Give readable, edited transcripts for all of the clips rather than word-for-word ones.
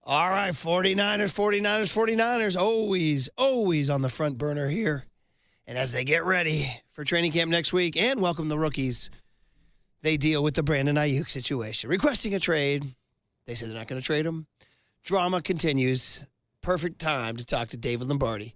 All right, 49ers. Always on the front burner here. And as they get ready for training camp next week and welcome the rookies, they deal with the Brandon Aiyuk situation. Requesting a trade. They say they're not going to trade him. Drama continues. Perfect time to talk to David Lombardi.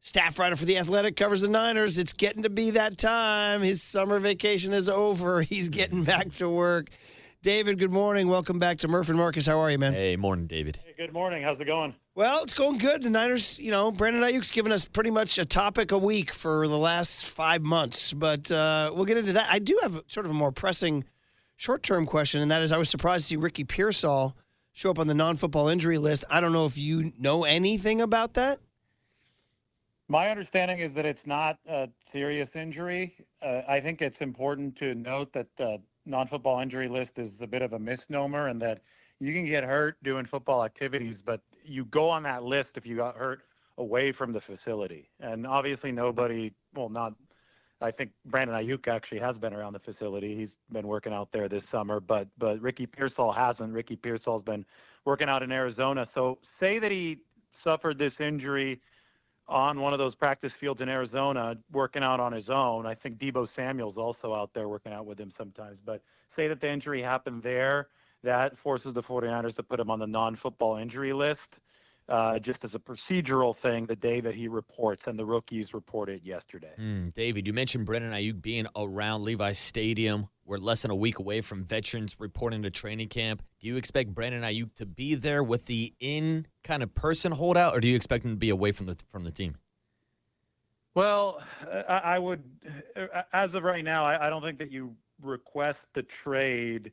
Staff writer for The Athletic, covers the Niners. It's getting to be that time. His summer vacation is over. He's getting back to work. David, good morning. Welcome back to Murph and Marcus. How are you, man? Hey, morning, David. Hey, good morning. How's it going? Well, it's going good. The Niners, Brandon Aiyuk's given us pretty much a topic a week for the last 5 months, but we'll get into that. I do have sort of a more pressing short-term question, and that is I was surprised to see Ricky Pearsall show up on the non-football injury list. I don't know if you know anything about that. My understanding is that it's not a serious injury. I think it's important to note that the non-football injury list is a bit of a misnomer and that you can get hurt doing football activities, but you go on that list if you got hurt away from the facility. And obviously I think Brandon Aiyuk actually has been around the facility. He's been working out there this summer, but Ricky Pearsall hasn't. Ricky Pearsall's been working out in Arizona. So say that he suffered this injury on one of those practice fields in Arizona, working out on his own. I think Deebo Samuel's also out there working out with him sometimes. But say that the injury happened there, that forces the 49ers to put him on the non-football injury list, just as a procedural thing the day that he reports, and the rookies reported yesterday. David, you mentioned Brandon Aiyuk being around Levi's Stadium. We're less than a week away from veterans reporting to training camp. Do you expect Brandon Aiyuk to be there with the in kind of person holdout, or do you expect him to be away from the team? Well, I would, as of right now, I don't think that you request the trade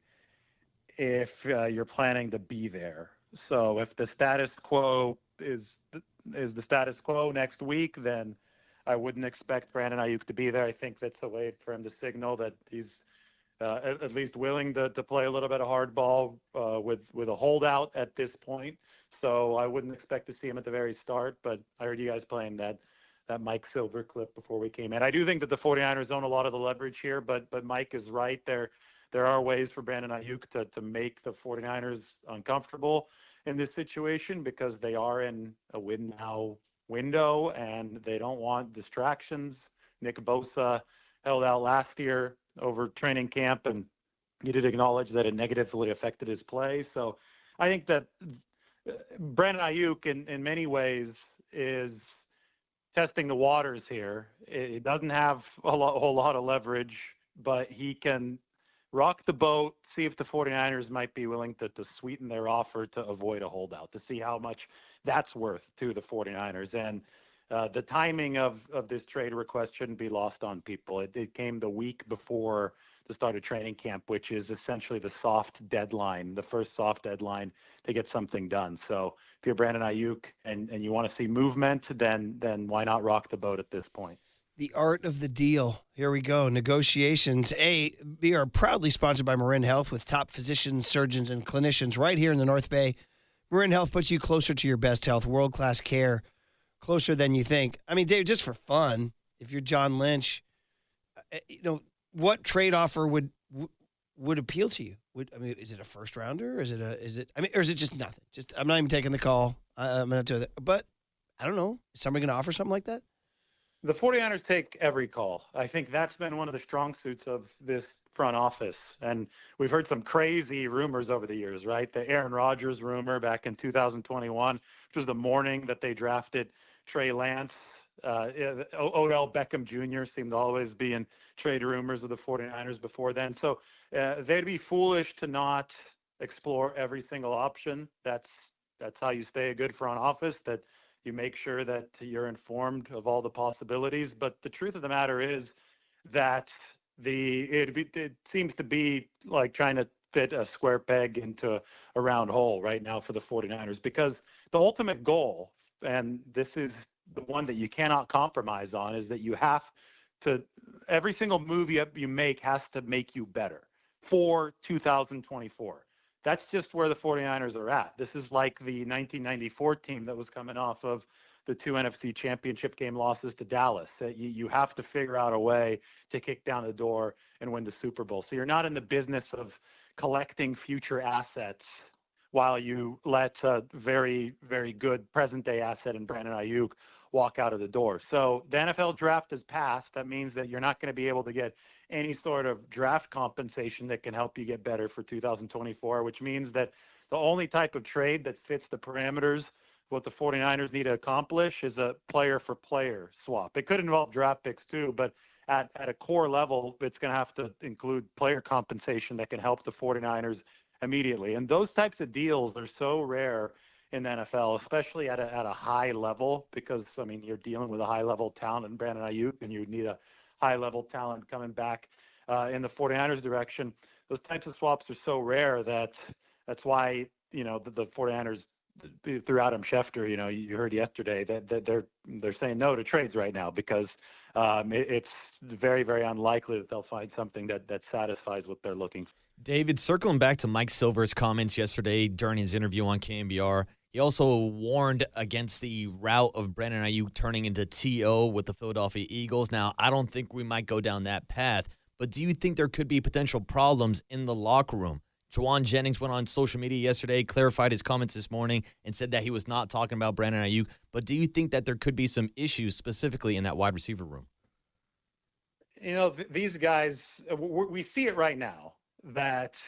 if you're planning to be there. So if the status quo is the status quo next week, then I wouldn't expect Brandon Aiyuk to be there. I think that's a way for him to signal that he's at least willing to play a little bit of hardball with a holdout at this point. So I wouldn't expect to see him at the very start, but I heard you guys playing that Mike Silver clip before we came in. I do think that the 49ers own a lot of the leverage here, but Mike is right. There are ways for Brandon Aiyuk to make the 49ers uncomfortable in this situation because they are in a win now window and they don't want distractions. Nick Bosa held out last year over training camp, and he did acknowledge that it negatively affected his play. So I think that Brandon Aiyuk in many ways is testing the waters here. It doesn't have a whole lot of leverage, but he can rock the boat, see if the 49ers might be willing to sweeten their offer to avoid a holdout, to see how much that's worth to the 49ers. And the timing of this trade request shouldn't be lost on people. It came the week before the start of training camp, which is essentially the soft deadline, the first soft deadline to get something done. So if you're Brandon Aiyuk and you want to see movement, then why not rock the boat at this point? The art of the deal. Here we go. Negotiations. We are proudly sponsored by Marin Health with top physicians, surgeons, and clinicians right here in the North Bay. Marin Health puts you closer to your best health, world-class care, closer than you think. I mean, Dave, just for fun, if you're John Lynch, what trade offer would appeal to you? Is it a first rounder? Or is it just nothing? I'm not even taking the call. I'm not doing that. But I don't know. Is somebody going to offer something like that? The 49ers take every call. I think that's been one of the strong suits of this front office. And we've heard some crazy rumors over the years, right? The Aaron Rodgers rumor back in 2021, which was the morning that they drafted Trey Lance. Odell Beckham Jr. seemed to always be in trade rumors with the 49ers before then. So they'd be foolish to not explore every single option. That's how you stay a good front office, that you make sure that you're informed of all the possibilities. But the truth of the matter is that it seems to be like trying to fit a square peg into a round hole right now for the 49ers, because the ultimate goal, and this is the one that you cannot compromise on, is that you have to, every single move you make has to make you better for 2024. That's just where the 49ers are at. This is like the 1994 team that was coming off of the 2 NFC championship game losses to Dallas. You have to figure out a way to kick down the door and win the Super Bowl. So you're not in the business of collecting future assets while you let a very, very good present-day asset in Brandon Aiyuk walk out of the door. So the NFL draft has passed. That means that you're not going to be able to get any sort of draft compensation that can help you get better for 2024, which means that the only type of trade that fits the parameters what the 49ers need to accomplish is a player-for-player swap. It could involve draft picks too, but at a core level, it's going to have to include player compensation that can help the 49ers immediately. And those types of deals are so rare in the NFL, especially at a high level, because, I mean, you're dealing with a high-level talent in Brandon Aiyuk, and you need a high-level talent coming back in the 49ers direction. Those types of swaps are so rare that's why, the 49ers through Adam Schefter, you heard yesterday that they're saying no to trades right now because it's very, very unlikely that they'll find something that satisfies what they're looking for. David, circling back to Mike Silver's comments yesterday during his interview on KNBR, he also warned against the route of Brandon Aiyuk turning into T.O. with the Philadelphia Eagles. Now, I don't think we might go down that path, but do you think there could be potential problems in the locker room? Juwan Jennings went on social media yesterday, clarified his comments this morning, and said that he was not talking about Brandon Aiyuk. But do you think that there could be some issues specifically in that wide receiver room? These guys, we see it right now that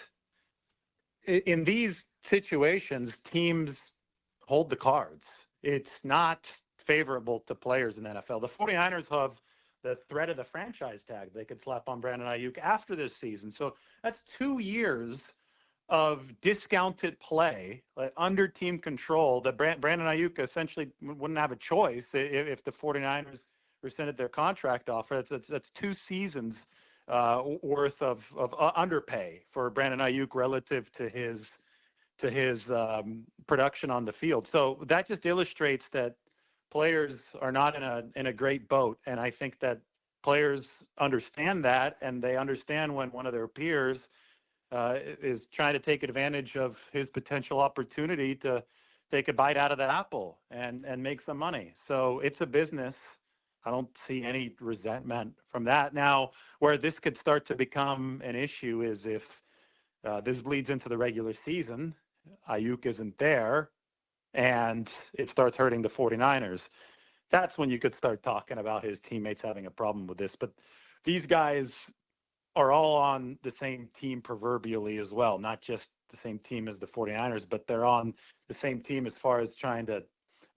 in these situations, teams hold the cards. It's not favorable to players in the NFL. The 49ers have the threat of the franchise tag they could slap on Brandon Aiyuk after this season. So that's 2 years of discounted play under team control that Brandon Aiyuk essentially wouldn't have a choice if the 49ers rescinded their contract offer. That's 2 seasons worth of underpay for Brandon Aiyuk relative to his production on the field. So that just illustrates that players are not in a great boat, and I think that players understand that, and they understand when one of their peers is trying to take advantage of his potential opportunity to take a bite out of that apple and make some money. So it's a business. I don't see any resentment from that. Now, where this could start to become an issue is if this bleeds into the regular season, Aiyuk isn't there, and it starts hurting the 49ers. That's when you could start talking about his teammates having a problem with this. But these guys are all on the same team proverbially as well, not just the same team as the 49ers, but they're on the same team as far as trying to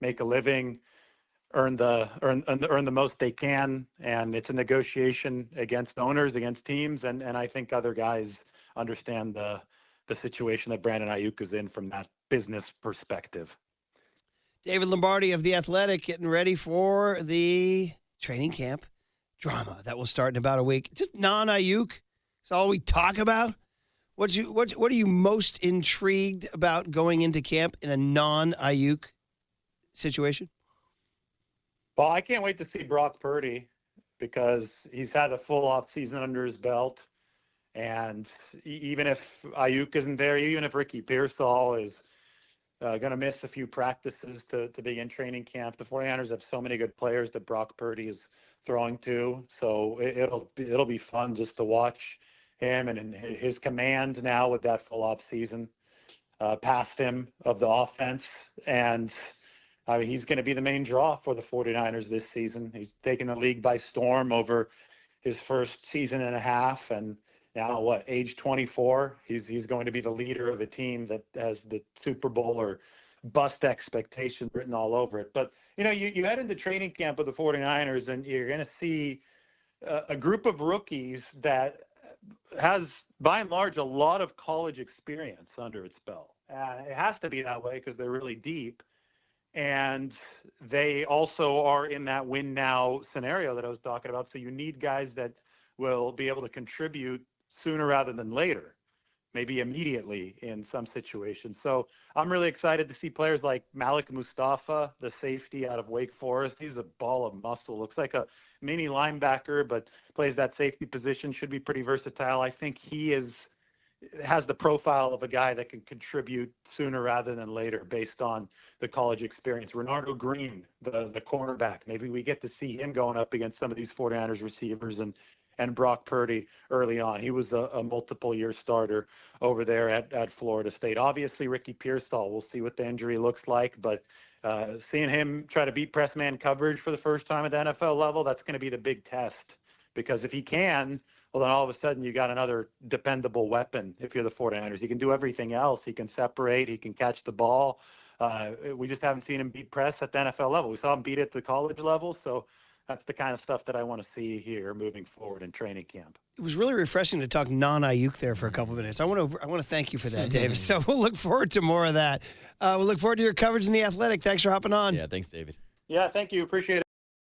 make a living, earn the most they can, and it's a negotiation against owners, against teams, and I think other guys understand the situation that Brandon Aiyuk is in from that business perspective. David Lombardi of The Athletic getting ready for the training camp drama that will start in about a week. Just non-Aiyuk. It's all we talk about. What are you most intrigued about going into camp in a non-Aiyuk situation? Well, I can't wait to see Brock Purdy because he's had a full off season under his belt. And even if Aiyuk isn't there, even if Ricky Pearsall is going to miss a few practices to begin training camp, the 49ers have so many good players that Brock Purdy is throwing to. So it'll be fun just to watch him and his command now with that full off season past him of the offense. And he's going to be the main draw for the 49ers this season. He's taken the league by storm over his first season and a half. And now, age 24, he's going to be the leader of a team that has the Super Bowl or bust expectations written all over it. But, you head into training camp with the 49ers, and you're going to see a group of rookies that has, by and large, a lot of college experience under its belt. It has to be that way because they're really deep. And they also are in that win now scenario that I was talking about. So you need guys that will be able to contribute sooner rather than later, maybe immediately in some situations. So I'm really excited to see players like Malik Mustafa, the safety out of Wake Forest. He's a ball of muscle. Looks like a mini linebacker, but plays that safety position, should be pretty versatile. I think he has the profile of a guy that can contribute sooner rather than later based on the college experience. Renardo Green, the cornerback, maybe we get to see him going up against some of these 49ers receivers and and Brock Purdy early on. He was a multiple-year starter over there at Florida State. Obviously, Ricky Pearsall, we'll see what the injury looks like, but seeing him try to beat press man coverage for the first time at the NFL level, that's going to be the big test. Because if he can, well, then all of a sudden you got another dependable weapon if you're the 49ers. He can do everything else. He can separate. He can catch the ball. We just haven't seen him beat press at the NFL level. We saw him beat it at the college level, so that's the kind of stuff that I want to see here moving forward in training camp. It was really refreshing to talk non-Aiyuk there for a couple of minutes. I want to thank you for that, David. So we'll look forward to more of that. We'll look forward to your coverage in The Athletic. Thanks for hopping on. Yeah, thanks, David. Yeah, thank you. Appreciate it.